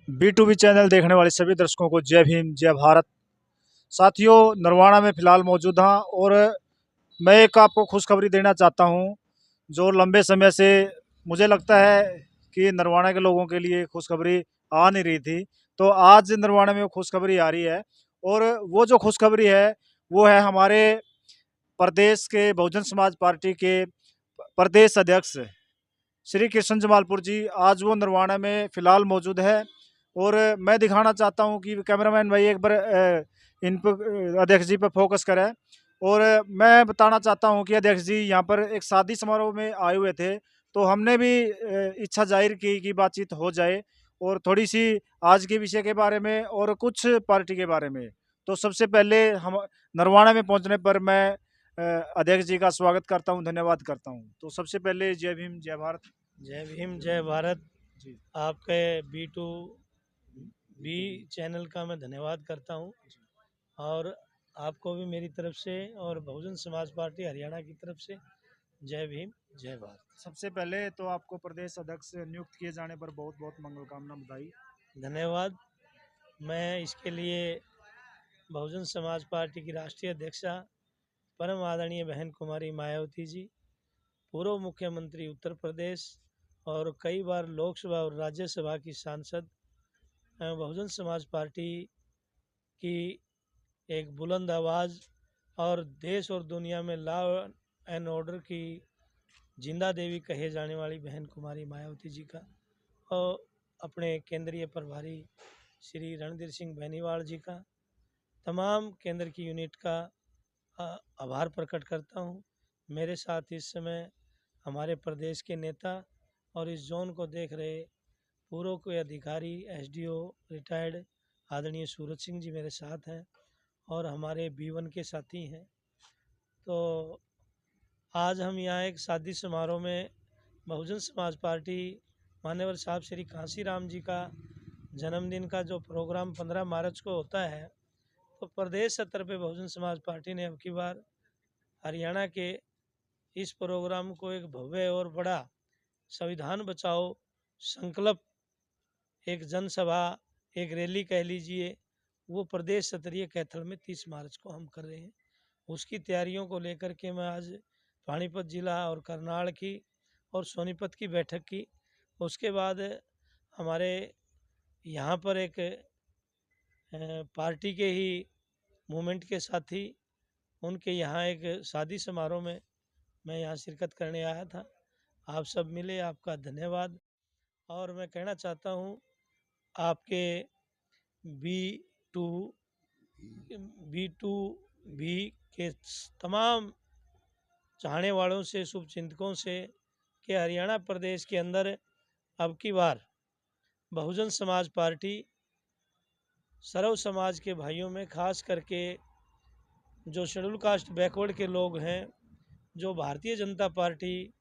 B2B channel देखने वाले सभी दर्शकों को जय भीम, जय भारत। साथियों, नरवाना में फ़िलहाल मौजूद हाँ और मैं एक आपको खुशखबरी देना चाहता हूँ, जो लंबे समय से मुझे लगता है कि नरवाना के लोगों के लिए खुशखबरी आ नहीं रही थी। तो आज नरवाना में वो खुशखबरी आ रही है और वो जो खुशखबरी है, वो है हमारे प्रदेश के बहुजन समाज पार्टी के प्रदेश अध्यक्ष श्री कृष्ण जमालपुर जी, आज वो नरवाना में फ़िलहाल मौजूद है। और मैं दिखाना चाहता हूँ कि कैमरामैन भाई एक बार इन पर अध्यक्ष जी पे फोकस करें। और मैं बताना चाहता हूँ कि अध्यक्ष जी यहाँ पर एक शादी समारोह में आए हुए थे, तो हमने भी इच्छा जाहिर की कि बातचीत हो जाए और थोड़ी सी आज के विषय के बारे में और कुछ पार्टी के बारे में। तो सबसे पहले हम नरवाना में पहुँचने पर मैं अध्यक्ष जी का स्वागत करता हूँ, धन्यवाद करता हूँ। तो सबसे पहले जय भीम, जय भारत। जय भीम, जय भारत। जी। आपके B2B चैनल का मैं धन्यवाद करता हूं और आपको भी मेरी तरफ से और बहुजन समाज पार्टी हरियाणा की तरफ से जय भीम, जय भारत। सबसे पहले तो आपको प्रदेश अध्यक्ष नियुक्त किए जाने पर बहुत बहुत मंगल कामना, बधाई। धन्यवाद। मैं इसके लिए बहुजन समाज पार्टी की राष्ट्रीय अध्यक्षा परम आदरणीय बहन कुमारी मायावती जी, पूर्व मुख्यमंत्री उत्तर प्रदेश और कई बार लोकसभा और राज्यसभा की सांसद, बहुजन समाज पार्टी की एक बुलंद आवाज़ और देश और दुनिया में लॉ एंड ऑर्डर की जिंदा देवी कहे जाने वाली बहन कुमारी मायावती जी का और अपने केंद्रीय प्रभारी श्री रणधीर सिंह बेनीवाल जी का, तमाम केंद्र की यूनिट का आभार प्रकट करता हूँ। मेरे साथ इस समय हमारे प्रदेश के नेता और इस जोन को देख रहे पूर्व के अधिकारी SDO रिटायर्ड आदरणीय सूरज सिंह जी मेरे साथ हैं और हमारे B1 के साथी हैं। तो आज हम यहाँ एक शादी समारोह में बहुजन समाज पार्टी मान्यवर साहब श्री कांसीराम जी का जन्मदिन का जो प्रोग्राम 15 मार्च को होता है, तो प्रदेश स्तर पे बहुजन समाज पार्टी ने अब की बार हरियाणा के इस प्रोग्राम को एक भव्य और बड़ा संविधान बचाओ संकल्प, एक जनसभा, एक रैली कह लीजिए, वो प्रदेश स्तरीय कैथल में 30 मार्च को हम कर रहे हैं। उसकी तैयारियों को लेकर के मैं आज पानीपत जिला और करनाल की और सोनीपत की बैठक की। उसके बाद हमारे यहाँ पर एक पार्टी के ही मूवमेंट के साथी, उनके यहाँ एक शादी समारोह में मैं यहाँ शिरकत करने आया था। आप सब मिले, आपका धन्यवाद। और मैं कहना चाहता हूँ आपके B2B के तमाम चाहने वालों से, शुभचिंतकों से कि हरियाणा प्रदेश के अंदर अब की बार बहुजन समाज पार्टी सर्व समाज के भाइयों में खास करके जो शेड्यूल कास्ट बैकवर्ड के लोग हैं, जो भारतीय जनता पार्टी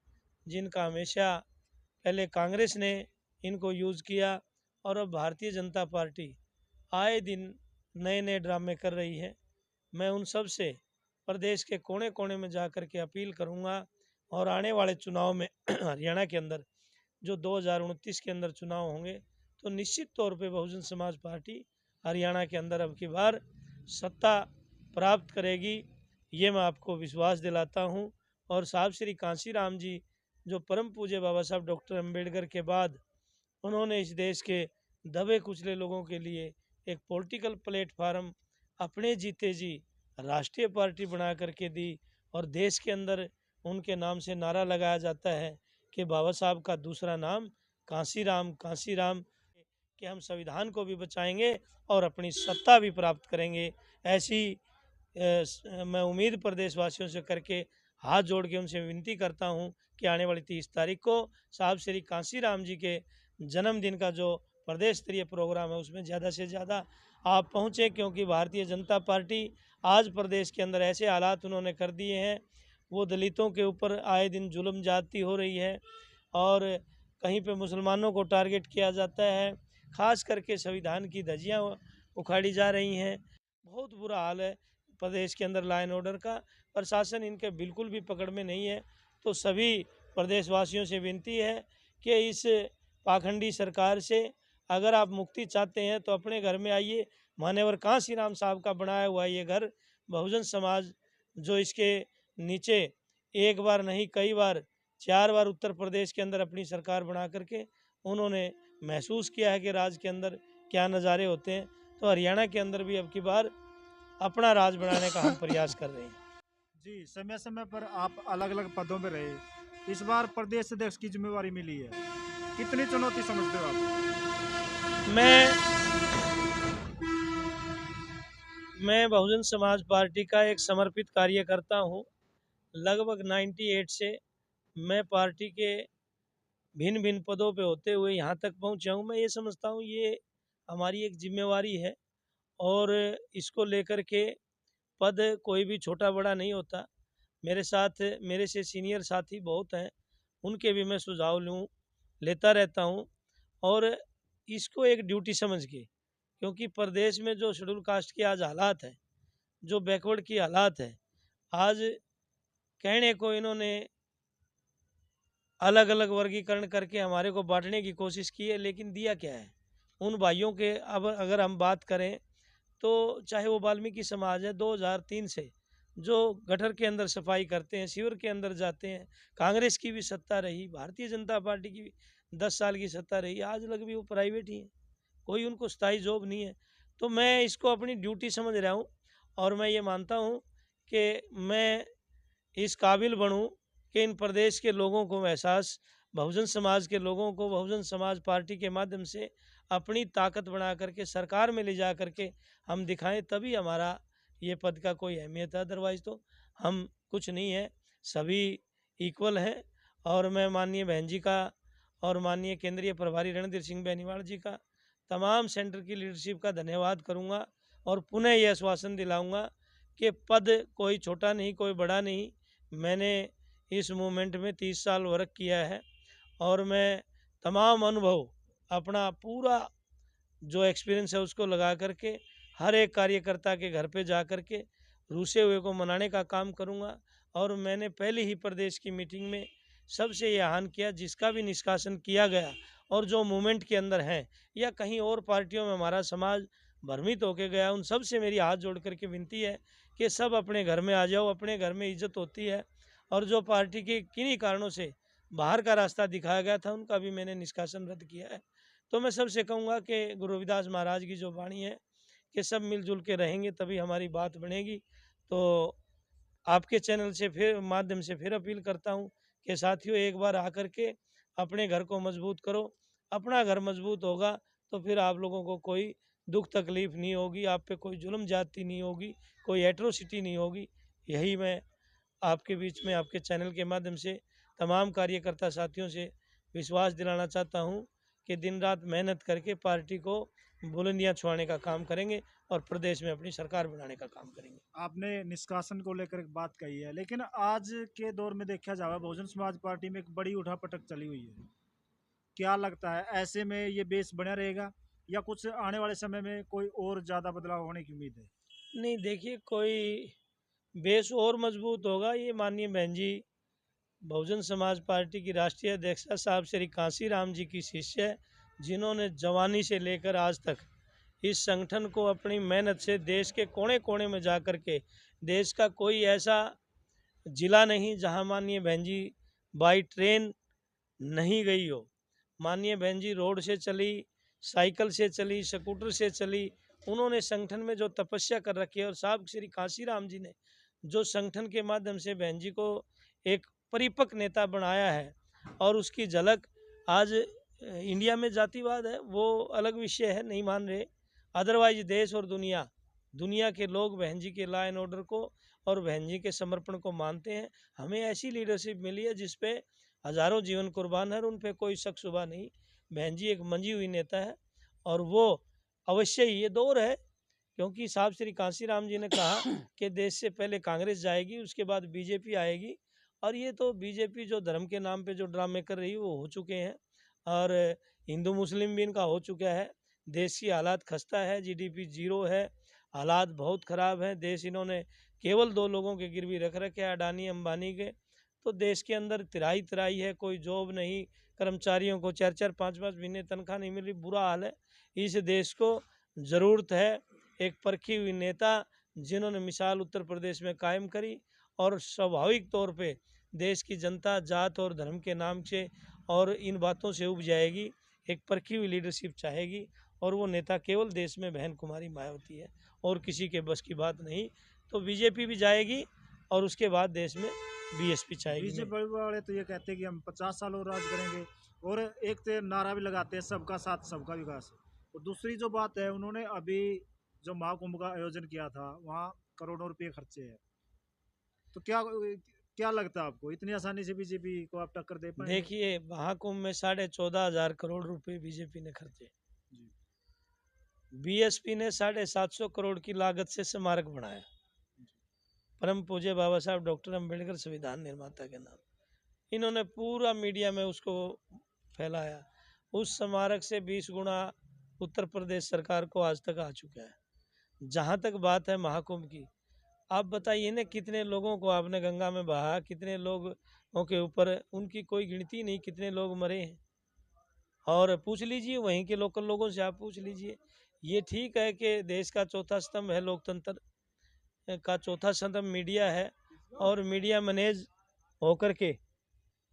जिनका हमेशा पहले कांग्रेस ने इनको यूज़ किया और अब भारतीय जनता पार्टी आए दिन नए नए ड्रामे कर रही है, मैं उन सब से प्रदेश के कोने कोने में जा कर के अपील करूंगा और आने वाले चुनाव में हरियाणा के अंदर जो 2029 के अंदर चुनाव होंगे, तो निश्चित तौर पे बहुजन समाज पार्टी हरियाणा के अंदर अब की बार सत्ता प्राप्त करेगी, ये मैं आपको विश्वास दिलाता हूँ। और साहब श्री कांसीराम जी, जो परम पूज्य बाबा साहब डॉक्टर अम्बेडकर के बाद उन्होंने इस देश के दबे कुचले लोगों के लिए एक पॉलिटिकल प्लेटफार्म अपने जीते जी राष्ट्रीय पार्टी बना करके दी और देश के अंदर उनके नाम से नारा लगाया जाता है कि बाबा साहब का दूसरा नाम कांसीराम, कांसीराम, कि हम संविधान को भी बचाएंगे और अपनी सत्ता भी प्राप्त करेंगे। ऐसी मैं उम्मीद प्रदेशवासियों से करके हाथ जोड़ के उनसे विनती करता हूं कि आने वाली 30 तारीख को साहब श्री कांसीराम जी के जन्मदिन का जो प्रदेश स्तरीय प्रोग्राम है उसमें ज़्यादा से ज़्यादा आप पहुँचें, क्योंकि भारतीय जनता पार्टी आज प्रदेश के अंदर ऐसे हालात उन्होंने कर दिए हैं, वो दलितों के ऊपर आए दिन जुल्म ज्यादती हो रही है और कहीं पे मुसलमानों को टारगेट किया जाता है, खास करके संविधान की धज्जियाँ उखाड़ी जा रही हैं। बहुत बुरा हाल है प्रदेश के अंदर लॉ एंड ऑर्डर का, प्रशासन इनके बिल्कुल भी पकड़ में नहीं है। तो सभी प्रदेशवासियों से विनती है कि इस पाखंडी सरकार से अगर आप मुक्ति चाहते हैं तो अपने घर में आइए। मान्यवर कांशीराम साहब का बनाया हुआ ये घर बहुजन समाज जो इसके नीचे एक बार नहीं कई बार 4 बार उत्तर प्रदेश के अंदर अपनी सरकार बना करके उन्होंने महसूस किया है कि राज्य के अंदर क्या नज़ारे होते हैं। तो हरियाणा के अंदर भी अब की बार अपना राज बनाने का हम प्रयास कर रहे हैं। जी, समय समय पर आप अलग अलग पदों में रहे। इस बार प्रदेश अध्यक्ष की जिम्मेवारी मिली है, कितनी चुनौती समझते हो आप? मैं मैं बहुजन समाज पार्टी का एक समर्पित कार्यकर्ता हूँ। लगभग 98 से मैं पार्टी के भिन्न भिन्न पदों पे होते हुए यहाँ तक पहुँचा हूँ। मैं ये समझता हूँ ये हमारी एक जिम्मेवारी है और इसको लेकर के पद कोई भी छोटा बड़ा नहीं होता। मेरे साथ मेरे से सीनियर साथी बहुत हैं, उनके भी मैं सुझाव लेता रहता हूँ और इसको एक ड्यूटी समझ के, क्योंकि प्रदेश में जो शेड्यूल कास्ट की आज हालात है, जो बैकवर्ड की हालात है, आज कहने को इन्होंने अलग अलग वर्गीकरण करके हमारे को बांटने की कोशिश की है, लेकिन दिया क्या है उन भाइयों के। अब अगर हम बात करें तो चाहे वो वाल्मीकि समाज है, 2003 से जो गटर के अंदर सफाई करते हैं, सीवर के अंदर जाते हैं, कांग्रेस की भी सत्ता रही, भारतीय जनता पार्टी की भी 10 साल की सत्ता रही, आज लग भी वो प्राइवेट ही है, कोई उनको स्थायी जॉब नहीं है। तो मैं इसको अपनी ड्यूटी समझ रहा हूँ और मैं ये मानता हूँ कि मैं इस काबिल बनूं कि इन प्रदेश के लोगों को एहसास, बहुजन समाज के लोगों को बहुजन समाज पार्टी के माध्यम से अपनी ताकत बना करके सरकार में ले जा करके हम दिखाएं, तभी हमारा ये पद का कोई अहमियत है। अदरवाइज़ तो हम कुछ नहीं है, सभी इक्वल हैं। और मैं माननीय बहन जी का और माननीय केंद्रीय प्रभारी रणधीर सिंह बेनीवाल जी का, तमाम सेंटर की लीडरशिप का धन्यवाद करूंगा और पुनः यह आश्वासन दिलाऊंगा कि पद कोई छोटा नहीं, कोई बड़ा नहीं। मैंने इस मूवमेंट में 30 साल वर्क किया है और मैं तमाम अनुभव, अपना पूरा जो एक्सपीरियंस है उसको लगा करके हर एक कार्यकर्ता के घर पे जा कर के रूसे हुए को मनाने का काम करूंगा। और मैंने पहले ही प्रदेश की मीटिंग में सबसे ये आह्वान किया, जिसका भी निष्कासन किया गया और जो मूवमेंट के अंदर हैं या कहीं और पार्टियों में हमारा समाज भ्रमित होके गया, उन सब से मेरी हाथ जोड़ करके विनती है कि सब अपने घर में आ जाओ, अपने घर में इज्जत होती है। और जो पार्टी के किन्हीं कारणों से बाहर का रास्ता दिखाया गया था, उनका भी मैंने निष्कासन रद्द किया है। तो मैं सबसे कहूँगा कि गुरु रविदास महाराज की जो वाणी है कि सब मिलजुल के रहेंगे तभी हमारी बात बनेगी। तो आपके चैनल से फिर माध्यम से फिर अपील करता हूँ कि साथियों, एक बार आकर के अपने घर को मजबूत करो। अपना घर मजबूत होगा तो फिर आप लोगों को कोई दुख तकलीफ नहीं होगी, आप पे कोई जुल्म जाती नहीं होगी, कोई एट्रोसिटी नहीं होगी। यही मैं आपके बीच में आपके चैनल के माध्यम से तमाम कार्यकर्ता साथियों से विश्वास दिलाना चाहता हूं कि दिन रात मेहनत करके पार्टी को बुलंदियां छुआने का काम करेंगे और प्रदेश में अपनी सरकार बनाने का काम करेंगे। आपने निष्कासन को लेकर एक बात कही है, लेकिन आज के दौर में देखा जाए बहुजन समाज पार्टी में एक बड़ी उठापटक चली हुई है। क्या लगता है ऐसे में ये बेस बना रहेगा या कुछ आने वाले समय में कोई और ज़्यादा बदलाव होने की उम्मीद है? नहीं, देखिए, कोई बेस और मजबूत होगा, ये माननीय बहन जी बहुजन समाज पार्टी की राष्ट्रीय अध्यक्षा साहब श्री कांशीराम जी की शिष्य है, जिन्होंने जवानी से लेकर आज तक इस संगठन को अपनी मेहनत से देश के कोने कोने में जा कर के, देश का कोई ऐसा जिला नहीं जहां माननीय बहन जी बाई ट्रेन नहीं गई हो। माननीय बहन जी रोड से चली, साइकिल से चली, स्कूटर से चली। उन्होंने संगठन में जो तपस्या कर रखी है और साहब श्री कांशीराम जी ने जो संगठन के माध्यम से बहन जी को एक परिपक्व नेता बनाया है, और उसकी झलक आज इंडिया में जातिवाद है वो अलग विषय है, नहीं मान रहे। अदरवाइज देश और दुनिया के लोग बहन जी के लॉ एंड ऑर्डर को और बहन जी के समर्पण को मानते हैं। हमें ऐसी लीडरशिप मिली है जिस पे हजारों जीवन कुर्बान है और उन पे कोई शक शुबा नहीं। बहन जी एक मंजी हुई नेता है और वो अवश्य ही ये दौर है, क्योंकि साहब श्री कांशीराम जी ने कहा कि देश से पहले कांग्रेस जाएगी, उसके बाद बीजेपी आएगी। और ये तो बीजेपी जो धर्म के नाम पे जो ड्रामे कर रही है वो हो चुके हैं, और हिंदू मुस्लिम भी इनका हो चुका है। देश की हालात खस्ता है, जीडीपी जीरो है, हालात बहुत ख़राब हैं। देश इन्होंने केवल 2 लोगों के गिरवी रख रखे हैं, अडानी अंबानी के। तो देश के अंदर तिराई तिराई है, कोई जॉब नहीं, कर्मचारियों को 4-4 5-5 महीने तनख्वाह नहीं मिल रही, बुरा हाल है। इस देश को ज़रूरत है एक परखी हुई नेता जिन्होंने मिसाल उत्तर प्रदेश में कायम करी, और स्वाभाविक तौर पे देश की जनता जात और धर्म के नाम से और इन बातों से उब जाएगी। एक परखी हुई लीडरशिप चाहेगी, और वो नेता केवल देश में बहन कुमारी मायावती है, और किसी के बस की बात नहीं। तो बीजेपी भी जाएगी, और उसके बाद देश में बीएसपी चाहेगी। बीजेपी वाले तो ये कहते हैं कि हम 50 साल और राज करेंगे, और एक तो नारा भी लगाते हैं सबका साथ सबका विकास। और दूसरी जो बात है, उन्होंने अभी जो महाकुंभ का आयोजन किया था वहाँ करोड़ों रुपये खर्चे हैं। तो क्या क्या लगता है आपको, इतनी आसानी से बीजेपी को आप टक्कर दे पाएंगे? देखिए, महाकुंभ में 14,500 करोड़ रुपए बीजेपी ने खर्चे, बीएसपी ने 750 करोड़ की लागत से स्मारक बनाया, परम पूज्य बाबा साहब डॉक्टर अम्बेडकर संविधान निर्माता के नाम। इन्होंने पूरा मीडिया में उसको फैलाया। उस स्मारक से 20 गुना उत्तर प्रदेश सरकार को आज तक आ चुका है। जहाँ तक बात है महाकुंभ की, आप बताइए ना, कितने लोगों को आपने गंगा में बहा, कितने लोगों के ऊपर उनकी कोई गिनती नहीं, कितने लोग मरे हैं। और पूछ लीजिए वहीं के लोकल लोगों से, आप पूछ लीजिए। ये ठीक है कि देश का चौथा स्तंभ है, लोकतंत्र का चौथा स्तंभ मीडिया है, और मीडिया मैनेज होकर के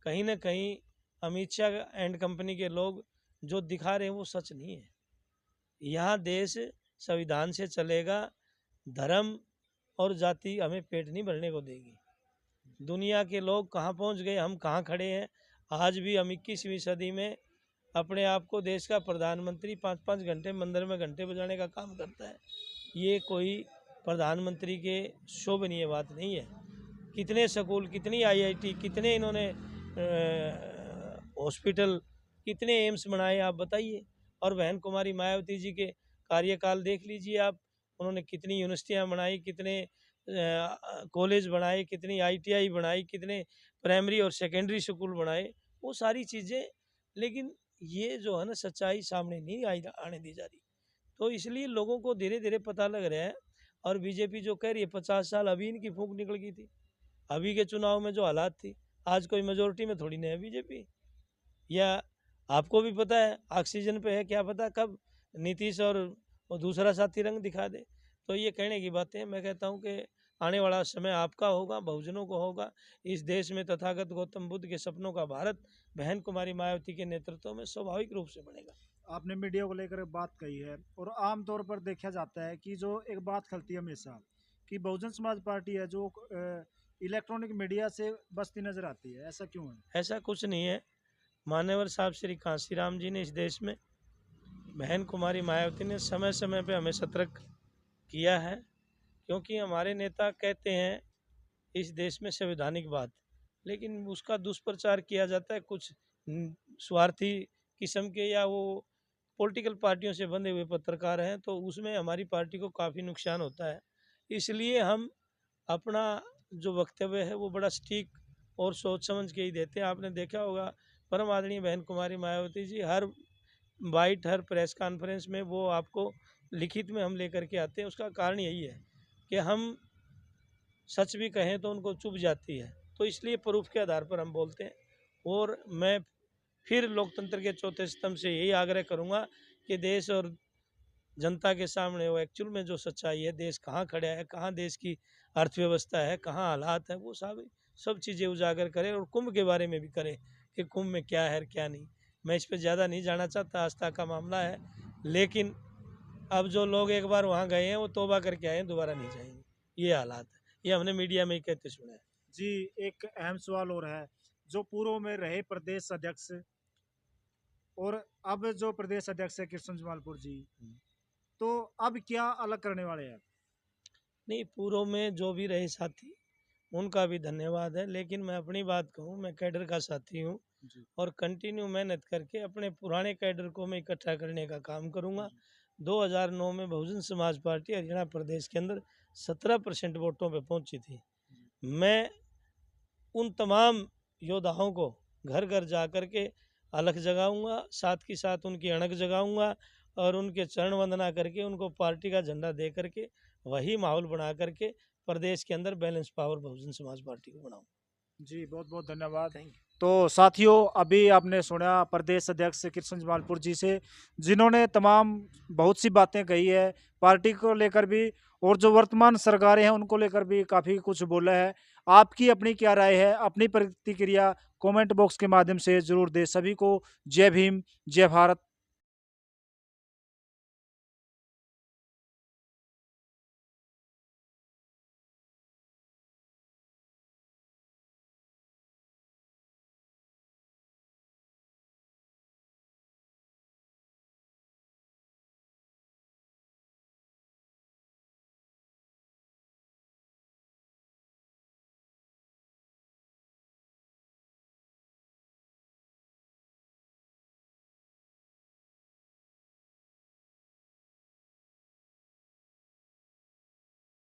कहीं ना कहीं अमित शाह एंड कंपनी के लोग जो दिखा रहे हैं वो सच नहीं है। यहाँ देश संविधान से चलेगा, धर्म और जाति हमें पेट नहीं भरने को देगी। दुनिया के लोग कहाँ पहुँच गए, हम कहाँ खड़े हैं। आज भी हम 21वीं सदी में अपने आप को देश का प्रधानमंत्री 5-5 घंटे मंदिर में घंटे बजाने का काम करता है। ये कोई प्रधानमंत्री के शोभनीय बात नहीं है। कितने स्कूल, कितनी आईआईटी, कितने इन्होंने हॉस्पिटल, कितने एम्स बनाए, आप बताइए। और बहन कुमारी मायावती जी के कार्यकाल देख लीजिए आप, उन्होंने कितनी यूनिवर्सिटियाँ बनाई, कितने कॉलेज बनाए, कितनी आईटीआई बनाई, कितने प्राइमरी और सेकेंडरी स्कूल बनाए, वो सारी चीज़ें। लेकिन ये जो है ना, सच्चाई सामने नहीं आने दी जा रही। तो इसलिए लोगों को धीरे धीरे पता लग रहा है। और बीजेपी जो कह रही है 50 साल, अभी इनकी फूंक निकल गई थी। अभी के चुनाव में जो हालात थी, आज कोई मेजोरिटी में थोड़ी नहीं है बीजेपी। या आपको भी पता है ऑक्सीजन पे है, क्या पता कब नीतीश और दूसरा साथी रंग दिखा दे। तो ये कहने की बातें, मैं कहता हूँ कि आने वाला समय आपका होगा, बहुजनों को होगा। इस देश में तथागत गौतम बुद्ध के सपनों का भारत बहन कुमारी मायावती के नेतृत्व में स्वाभाविक रूप से बनेगा। आपने मीडिया को लेकर बात कही है, और आमतौर पर देखा जाता है कि जो एक बात खलती है हमेशा, कि बहुजन समाज पार्टी है जो इलेक्ट्रॉनिक मीडिया से बसती नजर आती है। ऐसा क्यों है? ऐसा कुछ नहीं है। मान्यवर साहब श्री कांशीराम जी ने इस देश में बहन कुमारी मायावती ने समय समय पे हमें सतर्क किया है, क्योंकि हमारे नेता कहते हैं इस देश में संवैधानिक बात, लेकिन उसका दुष्प्रचार किया जाता है कुछ स्वार्थी किस्म के, या वो पॉलिटिकल पार्टियों से बंधे हुए पत्रकार हैं, तो उसमें हमारी पार्टी को काफ़ी नुकसान होता है। इसलिए हम अपना जो वक्तव्य है वो बड़ा सटीक और सोच समझ के ही देते हैं। आपने देखा होगा परम आदरणीय बहन कुमारी मायावती जी हर बाइट, हर प्रेस कॉन्फ्रेंस में वो आपको लिखित में हम लेकर के आते हैं। उसका कारण यही है कि हम सच भी कहें तो उनको चुभ जाती है, तो इसलिए प्रूफ के आधार पर हम बोलते हैं। और मैं फिर लोकतंत्र के चौथे स्तंभ से यही आग्रह करूंगा कि देश और जनता के सामने वो एक्चुअल में जो सच्चाई है, देश कहाँ खड़ा है, कहाँ देश की अर्थव्यवस्था है, कहाँ हालात है, वो सब चीज़ें उजागर करें। और कुंभ के बारे में भी करें कि कुंभ में क्या है क्या नहीं। मैं इस पर ज़्यादा नहीं जाना चाहता, आस्था का मामला है, लेकिन अब जो लोग एक बार वहाँ गए हैं वो तौबा करके आए हैं, दोबारा नहीं जाएंगे। ये हालात है, ये हमने मीडिया में ही कहते सुना है। जी, एक अहम सवाल और है, जो पूर्व में रहे प्रदेश अध्यक्ष और अब जो प्रदेश अध्यक्ष है कृष्ण जमालपुर जी, तो अब क्या अलग करने वाले हैं? नहीं, पूर्व में जो भी रहे साथी उनका भी धन्यवाद है, लेकिन मैं अपनी बात कहूँ, मैं कैडर का साथी हूँ, और कंटिन्यू मेहनत करके अपने पुराने कैडर को मैं इकट्ठा करने का काम करूँगा। 2009 में बहुजन समाज पार्टी हरियाणा प्रदेश के अंदर 17% वोटों पे पहुंची थी। मैं उन तमाम योद्धाओं को घर घर जा कर के अलख जगाऊंगा, साथ के साथ उनकी अणख जगाऊंगा, और उनके चरण वंदना करके उनको पार्टी का झंडा दे करके वही माहौल बना करके प्रदेश के अंदर balance power Bahujan Samaj party को बनाऊं। जी, बहुत बहुत धन्यवाद। Thank you. तो साथियों, अभी आपने सुना प्रदेश अध्यक्ष कृष्ण जमालपुर जी से, जिन्होंने तमाम बहुत सी बातें कही है पार्टी को लेकर भी, और जो वर्तमान सरकारें हैं उनको लेकर भी काफ़ी कुछ बोला है। आपकी अपनी क्या राय है? अपनी प्रतिक्रिया कमेंट बॉक्स के माध्यम से ज़रूर दें। सभी को जय भीम, जय भारत।